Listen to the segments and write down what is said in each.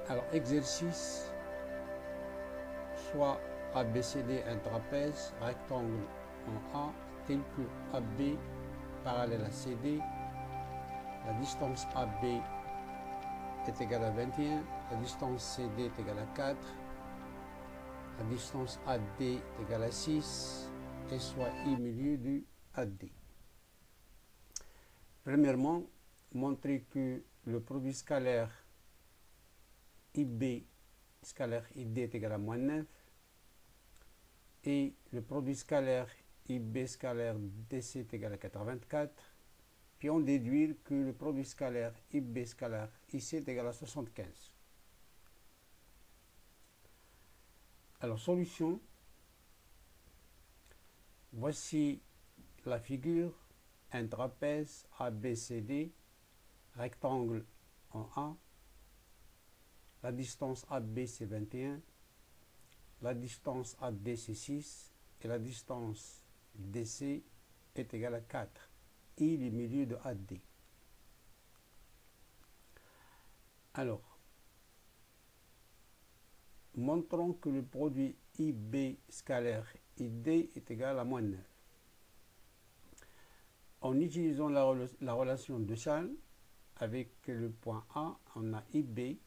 Alors, exercice, soit ABCD un trapèze, rectangle en A, tel que AB parallèle à CD, la distance AB est égale à 21, la distance CD est égale à 4, la distance AD est égale à 6, et soit I milieu du AD. Premièrement, montrer que le produit scalaire IB scalaire ID est égal à moins 9 et le produit scalaire IB scalaire DC est égal à 84. Puis on déduit que le produit scalaire IB scalaire IC est égal à 75. Alors, solution. Voici la figure, un trapèze ABCD, rectangle en A. La distance AB c'est 21, la distance AD c'est 6 et la distance DC est égale à 4. I le milieu de AD. Alors, montrons que le produit IB scalaire ID est égal à moins 9. En utilisant la relation de Chasles, avec le point A, on a IB est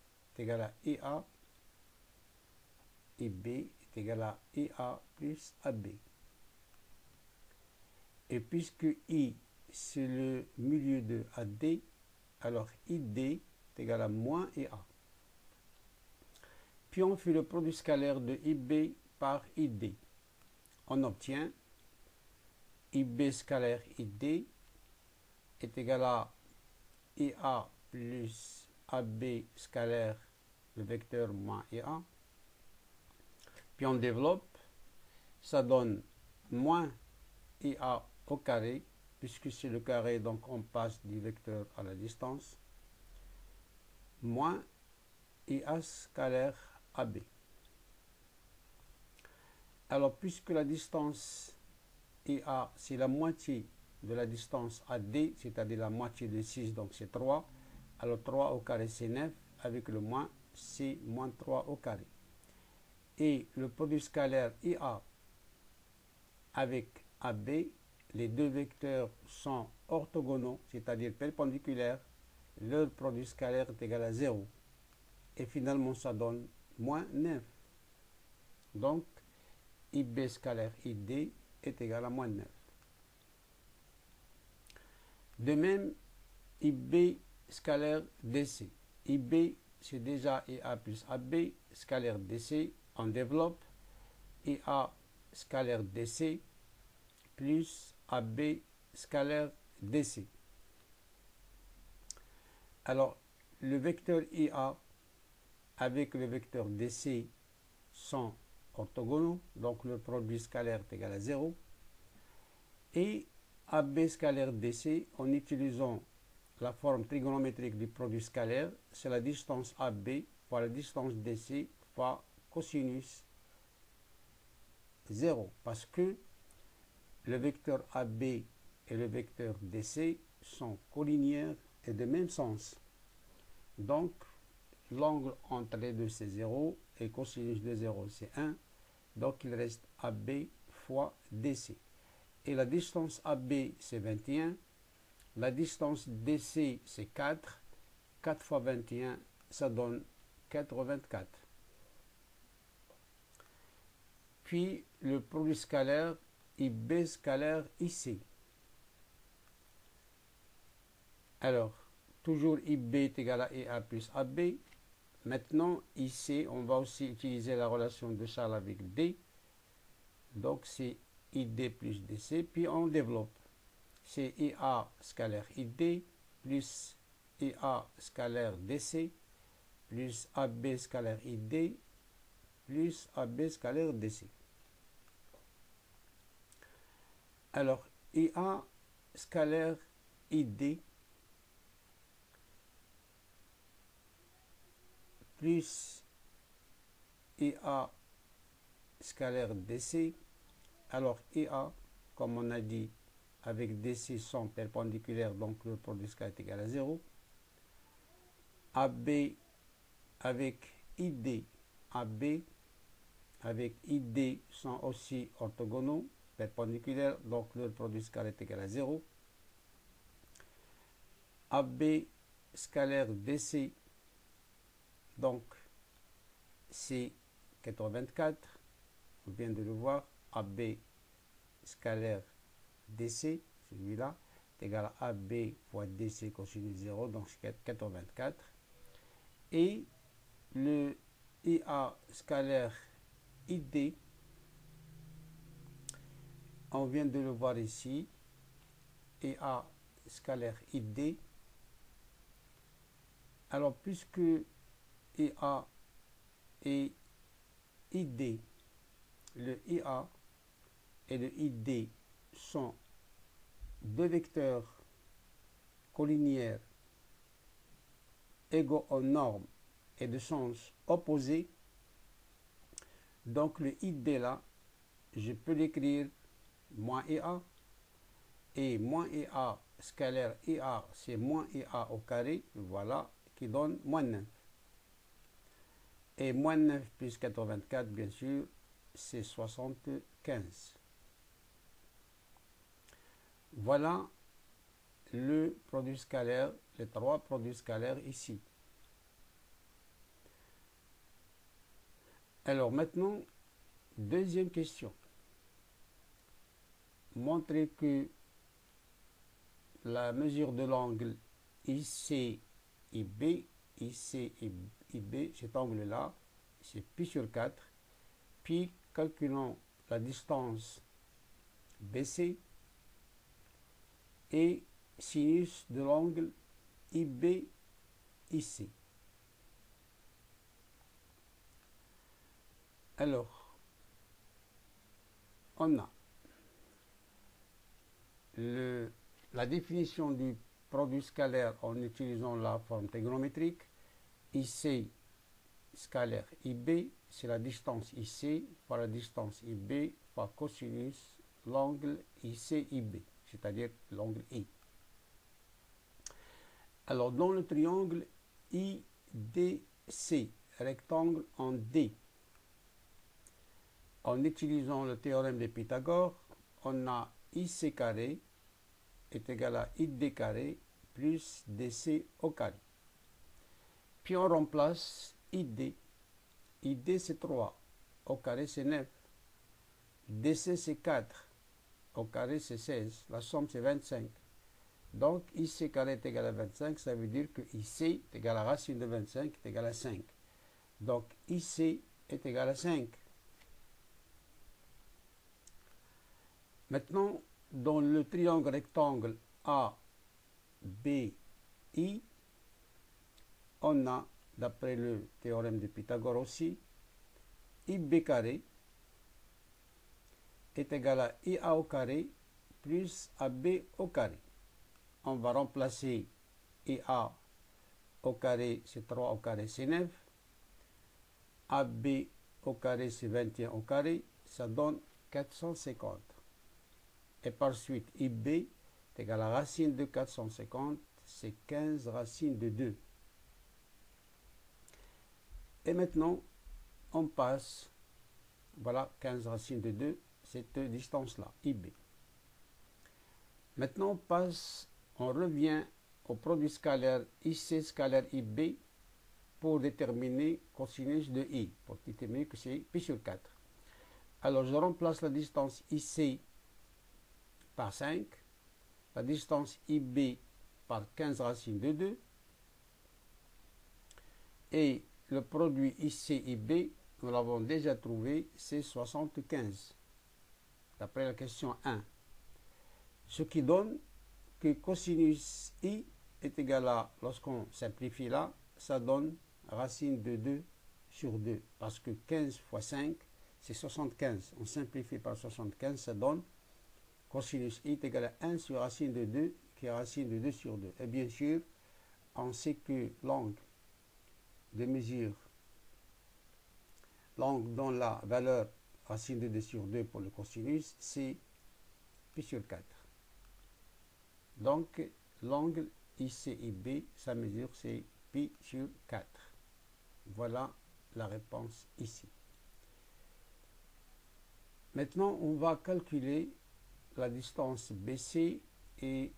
égal à IA, IB est égal à IA plus AB. Et puisque I c'est le milieu de AD, alors ID est égal à moins IA. Puis on fait le produit scalaire de IB par ID. On obtient IB scalaire ID est égal à IA plus AB scalaire le vecteur moins IA. Puis on développe, ça donne moins IA au carré, puisque c'est le carré, donc on passe du vecteur à la distance, moins IA scalaire AB. Alors, puisque la distance IA, c'est la moitié de la distance AD, c'est-à-dire la moitié de 6, donc c'est 3, alors 3 au carré c'est 9, avec le moins, c'est moins 3 au carré. Et le produit scalaire IA avec AB, les deux vecteurs sont orthogonaux, c'est-à-dire perpendiculaires, leur produit scalaire est égal à 0. Et finalement, ça donne moins 9. Donc, IB scalaire ID est égal à moins 9. De même, IB scalaire DC. IB, c'est déjà IA plus AB, scalaire DC, on développe IA scalaire DC plus AB scalaire DC. Alors, le vecteur IA avec le vecteur DC sont orthogonaux, donc le produit scalaire est égal à 0. Et AB scalaire DC, en utilisant la forme trigonométrique du produit scalaire, c'est la distance AB fois la distance DC fois cosinus 0, parce que le vecteur AB et le vecteur DC sont collinéaires et de même sens. Donc, l'angle entre les deux c'est 0 et cosinus de 0 c'est 1. Donc, il reste AB fois DC. Et la distance AB c'est 21. La distance DC c'est 4. 4 fois 21, ça donne 84. Puis, le produit scalaire IB scalaire IC. Alors, toujours IB est égal à IA plus AB. Maintenant, IC, on va aussi utiliser la relation de Chasles avec D. Donc, c'est ID plus DC. Puis, on développe. C'est IA scalaire ID plus IA scalaire DC plus AB scalaire ID plus AB scalaire DC. Alors, IA scalaire ID plus IA scalaire DC. Alors IA, comme on a dit, avec DC sont perpendiculaires, donc le produit scalaire est égal à 0. AB avec ID, AB avec ID sont aussi orthogonaux, perpendiculaires, donc le produit scalaire est égal à 0. AB scalaire DC, donc c'est 84, on vient de le voir. AB scalaire DC, celui-là, est égal à AB fois DC cosinus 0, donc c'est 84. Et le IA scalaire ID, on vient de le voir ici, IA scalaire ID. Alors, puisque IA et ID, le IA et le ID sont deux vecteurs collinéaires égaux aux normes et de sens opposés, donc le ID là, je peux l'écrire moins IA, et moins IA scalaire IA, c'est moins IA au carré, voilà, qui donne moins 9. Et moins 9 plus 84, bien sûr, c'est 75. Voilà le produit scalaire, les trois produits scalaires ici. Alors maintenant, deuxième question. Montrer que la mesure de l'angle IC et B, IC et IB, cet angle-là, c'est pi sur 4. Puis calculons la distance BC et sinus de l'angle IB ici. Alors, on a la définition du produit scalaire en utilisant la forme trigonométrique. IC scalaire IB, c'est la distance IC fois la distance IB fois cosinus l'angle IC-IB, c'est-à-dire l'angle I. Alors, dans le triangle IDC, rectangle en D, en utilisant le théorème de Pythagore, on a IC carré est égal à ID carré plus DC au carré. Puis on remplace ID. ID c'est 3, au carré c'est 9. DC c'est 4, au carré c'est 16. La somme c'est 25. Donc IC carré est égal à 25, ça veut dire que IC est égal à racine de 25 est égal à 5. Donc IC est égal à 5. Maintenant, dans le triangle rectangle ABI, on a, d'après le théorème de Pythagore aussi, IB carré est égal à IA au carré plus AB au carré. On va remplacer IA au carré, c'est 3 au carré, c'est 9. AB au carré, c'est 21 au carré, ça donne 450. Et par suite, IB est égal à racine de 450, c'est 15 racines de 2. Et maintenant, on passe, voilà, 15 racines de 2, cette distance-là, IB. Maintenant, on revient au produit scalaire IC scalaire IB pour déterminer cosinus de I, pour déterminer que c'est pi sur 4. Alors, je remplace la distance IC par 5, la distance IB par 15 racines de 2, et le produit IC-IB, nous l'avons déjà trouvé, c'est 75, d'après la question 1. Ce qui donne que cosinus I est égal à, lorsqu'on simplifie là, ça donne racine de 2 sur 2, parce que 15 fois 5, c'est 75. On simplifie par 75, ça donne cosinus I est égal à 1 sur racine de 2, qui est racine de 2 sur 2. Et bien sûr, on sait que l'angle de mesure Donc, dans la valeur racine de 2 sur 2 pour le cosinus, c'est pi sur 4. Donc, l'angle ICIB, sa mesure, c'est pi sur 4. Voilà la réponse ici. Maintenant, on va calculer la distance BC et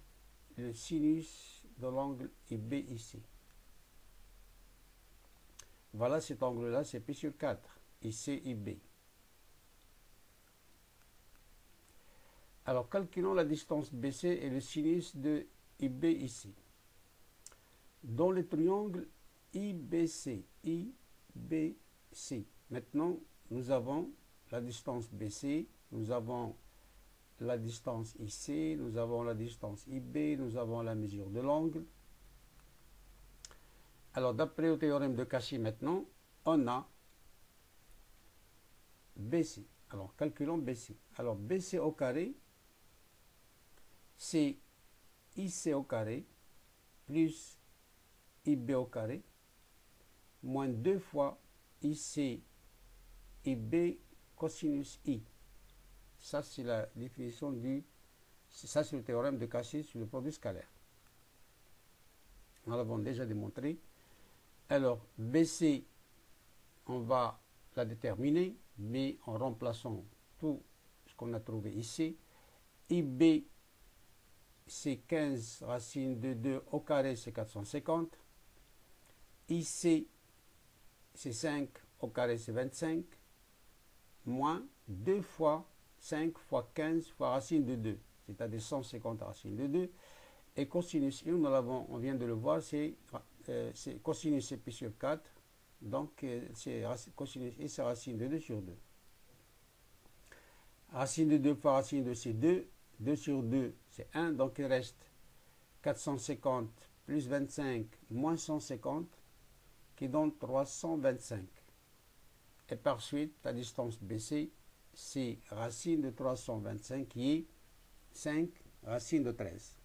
le sinus de l'angle IB ici. Voilà, cet angle-là, c'est pi sur 4, ICIB. Alors, calculons la distance BC et le sinus de IB ici. Dans le triangle IBC, maintenant, nous avons la distance BC, nous avons la distance IC, nous avons la distance IB, nous avons la mesure de l'angle. Alors, d'après le théorème de Cauchy maintenant, on a BC. Alors, calculons BC. Alors, BC au carré, c'est IC au carré plus IB au carré moins 2 fois IC IB cosinus I. Ça, c'est la définition du... Ça, c'est le théorème de Cauchy sur le produit scalaire. Nous l'avons déjà démontré. Alors, BC, on va la déterminer, mais en remplaçant tout ce qu'on a trouvé ici. IB, c'est 15 racine de 2 au carré, c'est 450. IC, c'est 5 au carré, c'est 25. Moins 2 fois 5 fois 15 fois racine de 2, c'est-à-dire 150 racine de 2. Et cosinus I, on vient de le voir, c'est cosinus c'est pi sur 4. Donc, cosinus I, c'est racine de 2 sur 2. Racine de 2 fois racine de c'est 2. 2 sur 2, c'est 1. Donc, il reste 450 plus 25 moins 150 qui donne 325. Et par suite, la distance BC, c'est racine de 325 qui est 5 racine de 13.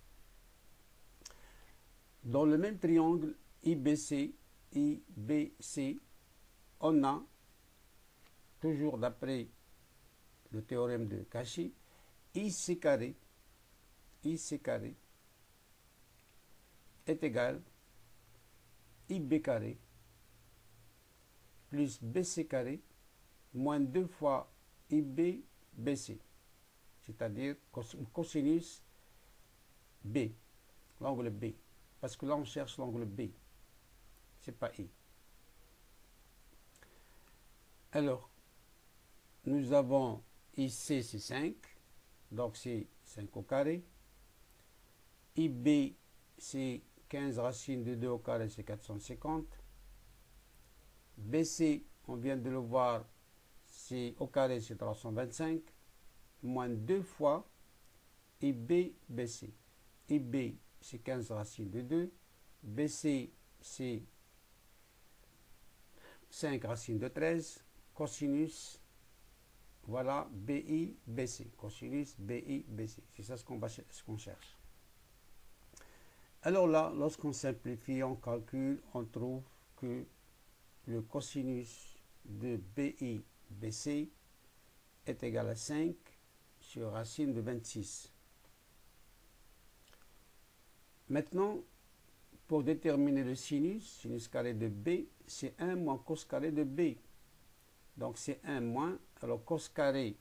Dans le même triangle IBC, on a, toujours d'après le théorème de Cauchy, IC carré est égal IB carré plus BC carré moins 2 fois IB BC, c'est-à-dire cosinus B, l'angle B, parce que là on cherche l'angle B, c'est pas I. Alors, nous avons IC c'est 5, donc c'est 5 au carré. IB c'est 15 racine de 2 au carré, c'est 450. BC, on vient de le voir, c'est au carré, c'est 325, moins 2 fois IB, BC. IB, c'est 15 racine de 2. BC, c'est 5 racine de 13. Cosinus, voilà, BI, BC. Cosinus, BI, BC. C'est ça ce qu'on cherche. Alors là, lorsqu'on simplifie, on calcule, on trouve que le cosinus de BI, BC est égal à 5 sur racine de 26. Maintenant, pour déterminer le sinus carré de B, c'est 1 moins cos carré de B. Donc c'est 1 moins, alors cos carré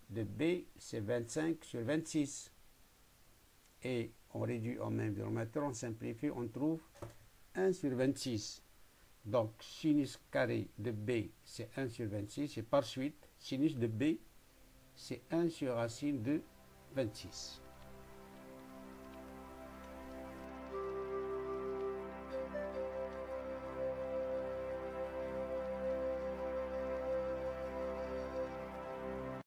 de B, c'est 25 sur 26. Et on réduit en même dénominateur, on simplifie, on trouve 1 sur 26. Donc sinus carré de B, c'est 1 sur 26. Et par suite, sinus de B, c'est 1 sur racine de 26.